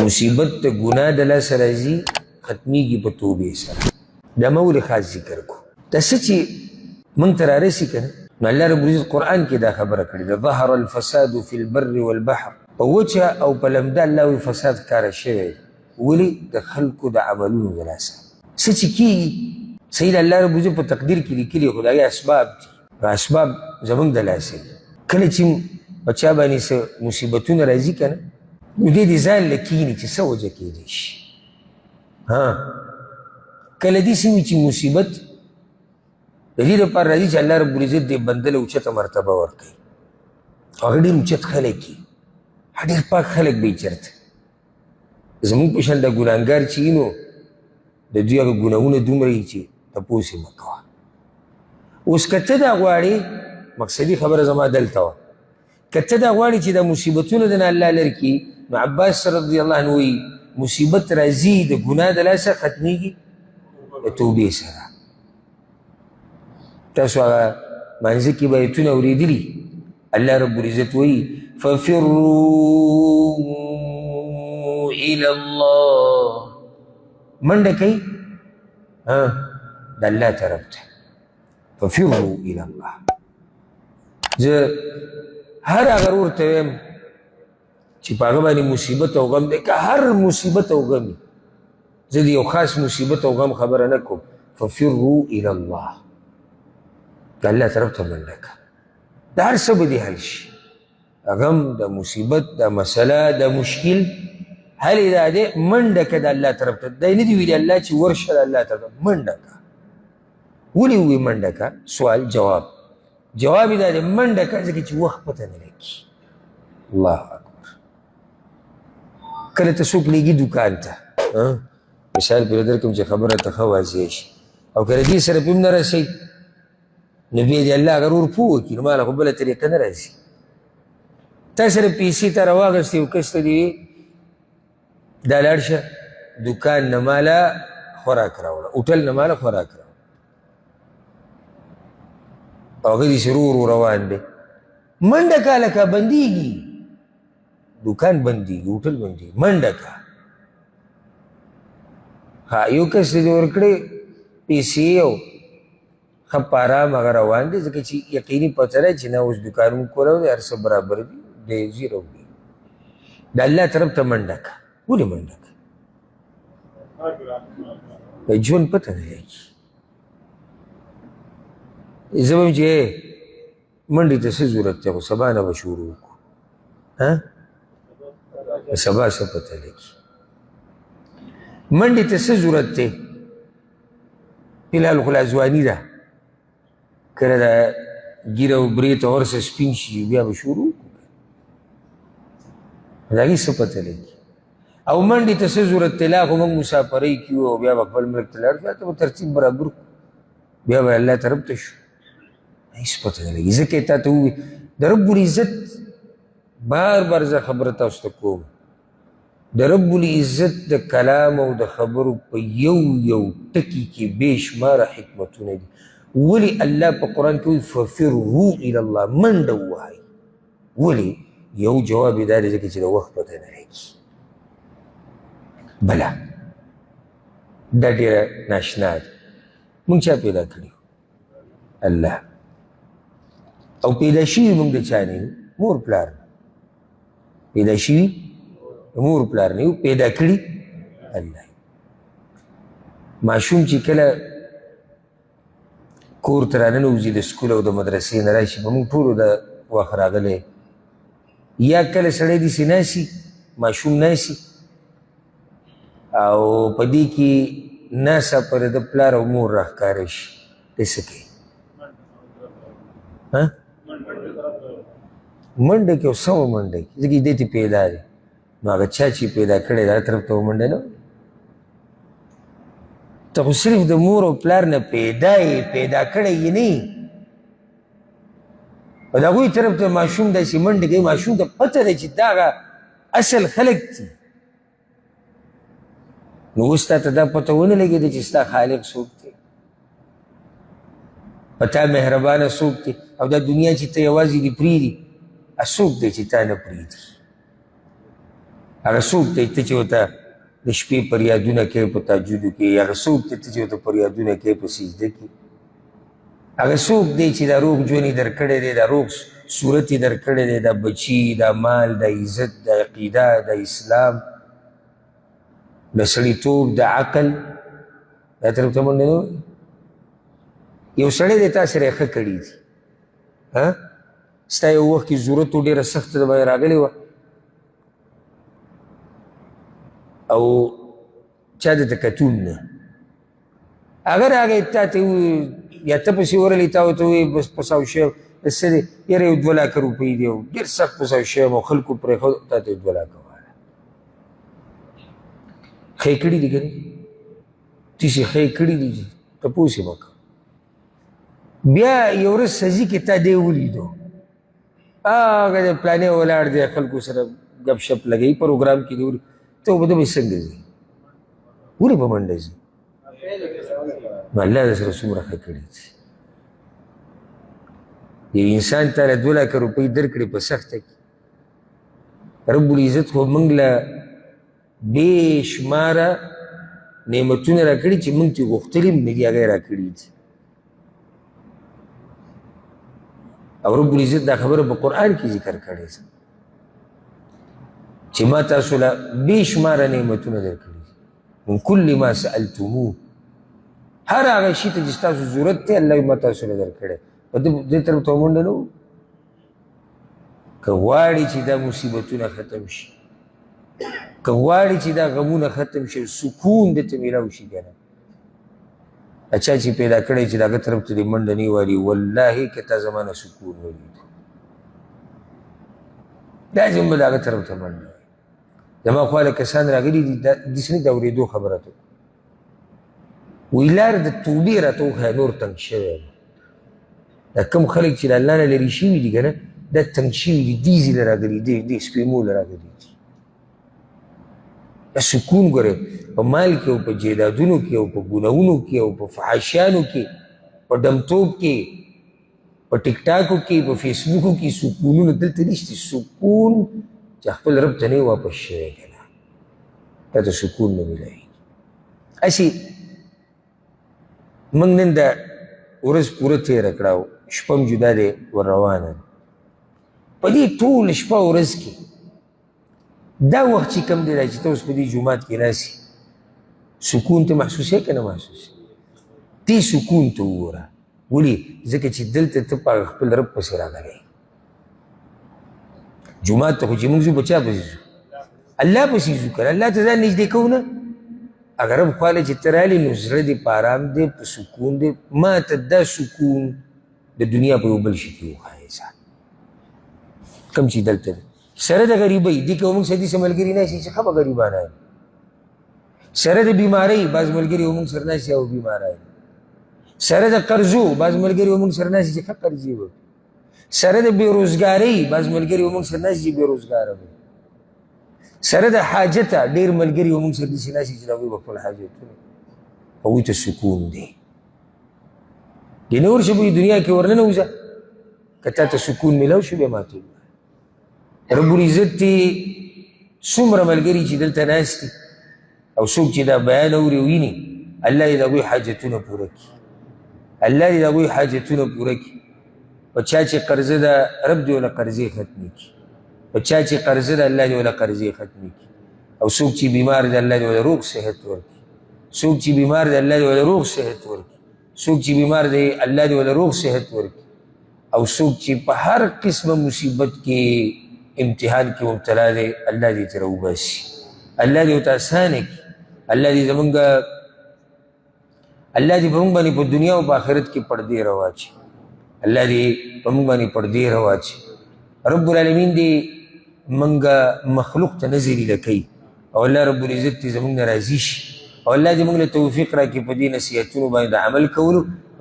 مصیبت د ګناه د لاسه راځي ختمیږي په توبې سره. دا ما ولې خاص ذکر کو؟ دا څه چې موږ ته رارسي که نه، نو الله رب العزت قرآن کې دا خبره کړې ده، ظهر الفساد فی البر والبحر. په وچه او په لمده الله وایي فساد ښکاره شوی دی. ولې؟ د خلکو د عملونو د لاسه. څه چې کېږي صحیح د الله رب العزت په تقدیر کې لیکلي، خو د هغې اسباب دي. اسباب زموږ د لاسه دي. کله چې په چا باندې څه مصیبتونه راځي که نه، نو دې د ځان له کښېني چې څه وجه کېدی شي. کله داسې وي چې مصیبت د دې لپاره راځي چې الله رب العزت دې بنده له اوچته مرتبه ورکوي. هغه ډېر اوچت خلک وي، ډېر پاک خلک به یې چېرته زموږ په شان دا ګناهګار چې وي، نو د دوی هغه ګناهونه دومره وي چې تپوس یې مه کوه. اوس که ته دا غواړې، مقصدي خبره زما دلته وه، که ته دا غواړې چې دا مصیبتونه د نه الله لرې کړي، نو عباس رضی الله عنه وایي مصیبت راځي د ګناه د لاسه ختمیږي د توبې سره. تاسو هغه مانځه کې به ایتونه اورېدلي، الله رب العزت وایي ففروا الى الله، منډه کوي د الله طرف ته. ففروا الى الله. زه هر هغه ورور ته وایم چې په هغه باندې مصیبت او غم دی، که هر مصیبت او غم وي، زه د یو خاص مصیبت او غم خبره نه کوم. ففروا الى الله، د الله طرف ته منډه کړه. د هر څه به دې حل شي، غم، د مصیبت، د مسله، د مشکل حل یې دا دی، منډه کړه د الله طرف ته. دی نه دي ویلي الله چې ورشه د الله طرف ته، منډه کړه. ولې ووایي منډه کړه؟ سوال جواب یې دا دی، منډه کړه ځکه چې وخت پته نه لګي. الله اکبر. کله ته څوک لېږي دوکان ته، مثال پرې درکړم چې خبره ته ښه واضح شي، او که د دې سره پې هم نه رسئ، نو بیا دې الله هغه ورور پوه کړي، نو ماله خو بله طریقه نه راځي. تا سره پیسې تا راواغستې او کس ته دې دا لاړ شه دوکان نه ماله خوراک راوړه، هوټل نه ماله خوراک راوړه، او هغه دې ورو ورو روان دی. منډه کړه لکه بندېږي، دوکان بندېږي، هوټل بندېږي، منډه کړه. یو کس دې ورکړې پیسې او ښه په ارام هغه روان دی، ځکه چې یقیني پته ده چې نه اوس دوکانونه کولاو دی، هر څه برابر دي، دی زیرو دی. د الله طرف ته منډه کړه. ولې منډه کړه؟ د ژوند پته نه لګي. زه به یم چې منډې ته څه ضرورت دی، خو سبا نه به شروع وکړو. سبا څه پته لګي. منډې ته څه ضرورت دی؟ فلحال خو لا ځواني ده، کله دا ګیره او برې ته ورسه سپین شي بیا به شروع وکړو، د هغې څه پته لګي. او منډې ته څه ضرورت دی؟ لا خو موږ مسافرۍ کې وو او بیا به خپل ملک ته لاړ شو، هلته به ترتیب برابر کړو، بیا به الله طرف ته شو. هېڅ پته نه لګي. ځکه یې تا ته ووایي د رب العزت، بار بار زه خبره تاسو ته کوم، د رب العزت د کلام او د خبرو په یو یو ټکي کې بې شماره حکمتونه دي. ولې الله په قرآن کې وایي ففروا الى الله، منډه ووهئ. ولې؟ یو جواب یې دا دی ځکه چې د وخت پته نه لګي. بله دا ډېره ناشنا ده. موږ چا پیدا کړي؟ الله. او پیدا شوي موږ د چا نه یو؟ مور پلار نه. پیدا شوي مور پلار نه یو، پیدا کړي الله. ماشوم چې کله کور ته راننوځي د سکول او د مدرسې نه راشي، په موږ ټولو د وخت راغلی، یا کله سړی داسې ناسي، ماشوم ناسي، او په دې کې ناڅاپه د پلار او مور راښکاره شي، دی څه کوي؟ منډه کوي. او سمه منډه کوي، ځکه دې ته پیدا دی. نو هغه چا چې پیدا کړی دا طرف ته ومنډه نه، ته خو صرف د مور او پلار نه پیدا یې، پیدا کړی یې نه یې. او د هغوی طرف ته ماشوم داسې منډه کوي، ماشوم ته پته ده چې دا هغه اصل خلک دي. نو اوس تا ته دا پته ونه لګېده چې ستا خالق څوک دی، په تا مهربانه څوک دی، او دا دنیا چې ته یوازې دې پرېږدي، څوک دی چې تا نه پرېږدي؟ هغه څوک دی ته چې ورته د شپې فریادونه کوې په تهجدو کې، هغه څوک دی ته چې ورته فریادونه کوې په سجده کې، هغه څوک دی چې دا روغ ژوند یې درکړی دی، دا روغ صورت یې درکړی دی، دا بچي، دا مال، دا عزت، دا عقیده، دا اسلام، د سړیتوب، د عقل، دا طرف ته منډه نه وایي. یو سړی دی تا سره یې ښه کړي دي، ستا یو وخت کې ضرورت و ډېره سخته د باندې راغلې وه او چا درته کتون نه، هغه راغی تا ته یا ته پسې ورغلې تا ورته ووایې بس پساو شوی څه دی یاره یو 2 لکه روپۍ دی او ډېر سخت پساو شوی یم او خلکو پرېښود تا ته 2 لکه واله ښه یې کړي دي که نه تاسې ښه یې کړي دي تپوس یې مه کوه. بیا یو ورځ سزي کې تا دی ولیدو هغه د پلانې ولاړ دی خلکو سره ګپ شپ لګوي پروګرام کې دی ته به ته به څنګه ځې ولې په منډه ځې نو الله در سره څومره ښه کړي دي. یو انسان تا له 2 لکه روپۍ درکړې په سخته کې رب العزت خو موږ له بې شماره نعمتونه را کړي چې موږ ترې غوښتلي هم نه دي هغه یې را کړي دي او رب العزت دا خبره په قرآن کې ذکر کړې ده چې ما تاسو له بې شماره نعمتونه درکړي من کل ما سألتموه هر هغه شي ته چې ستاسو ضرورت دی الله ما تاسو له درکړی په دې طرف ته منډه نه وو. که غواړې چې دا مصیبتونه ختم شي، که غواړې چې دا غمونه ختم شي سکون درته میلاو شي که نه اچھا چې پیدا کړی چې د هغه طرف ته دې منډه نه والي والله که تا زما نه سکون ولید لازم به د هغه طرف ته منډه وایي. زما خوا له کسان راغلي دي داسې نه د اورېدو خبره ته وایي لاره د توبې راته وښیه نور تنګ شوی یم. دا کوم خلک چې له الله نه لرې شوي دي که نه دا تنګ شوي دي دې ځي له راغلي دې سپېمو له راغلي دي. دا سکون ګورې په مال کې او په جیدادونو کې او په ګناهونو کې او په فحاشیانو کې په ډمتوب کې په ټیک ټاکو کې په فیسبوکو کې سکونونه دلته نشته. سکون چې خپل رب ته نه واپس شوی که نه تا ته سکون نه میلاوي. هسې موږ نن دا ورځ پوره تېره کړه او شپه هم جدا دی ور روانه ده په دې ټوله شپه ورځ کې دا وخت چې کوم دی دا چې ته اوس په دې جومات کې ناستې سکون ته محسوسوې که نه محسوسوې دې سکون ته وګوره ولې ځکه چې دلته ته په خپل رب پسې راغلی جومات ته خو چې موږ ځو په چا پسې ځو الله پسې ځو که الله ته ځان نږدې کوو نه اگر رب خواله چې ته رالې نو زړه دې په ارام دی په سکون دی ما ته دا سکون د دنیا په یو بل شي کې وښایې ځان کوم چې دلته دی سره د غریبۍ دې کې موږ سره داسې ملګري ناستي چې ښه به غریبانه یم سره د بیمارۍ بعض ملګري موږ سره ناستي او بیماره یم سره د قرضو بعض ملګري موږ سره ناستي چې ښه قرضې وي سره د بېروزګارۍ بعض ملګري موږ سره ناستي چې بېروزګاره وي سره د حاجته ډېر ملګري موږ سره داسې ناستي چې هغوی به خپل حاجتونه هغوی ته سکون دی دې نه ورشه په دنیا کې ورننوځه که تا ته سکون میلاو شو بیا ماته رب العزت دې څومره ملګري چې دلته ناست دي او څوک چې دا بیان اوري ویني الله دې د هغوی حاجتونه پوره کړي الله دې د هغوی حاجتونه پوره کړي په چا چې قرضه ده رب دې ورله قرضې ختمې کړي په چا چې قرضه ده الله دې ورله قرضې ختمې کړي او څوک چې بیمار دی الله دې ورله روغ صحت ورکړي څوک چې بیمار دی الله دې ورله روغ صحت ورکړي څوک چې بیمار دی الله دې ورله روغ صحت ورکړي او څوک چې په هر قسمه مصیبت کې امتحان کې مبتلا دی الله دې ترې وباسي الله دې ورته اسانه کړي الله دې زمونږ الله دې په موږ باندې په دنیا او په آخرت کې پردې راواچي الله دې په موږ باندې پردې راواچي رب العالمین دې موږ مخلوق ته نه ذلیله کوي او الله رب العزت دې زمونږ نه راضي شي او الله دې موږ له توفیق راکړي په دې نصیحتونو باندې د عمل کولو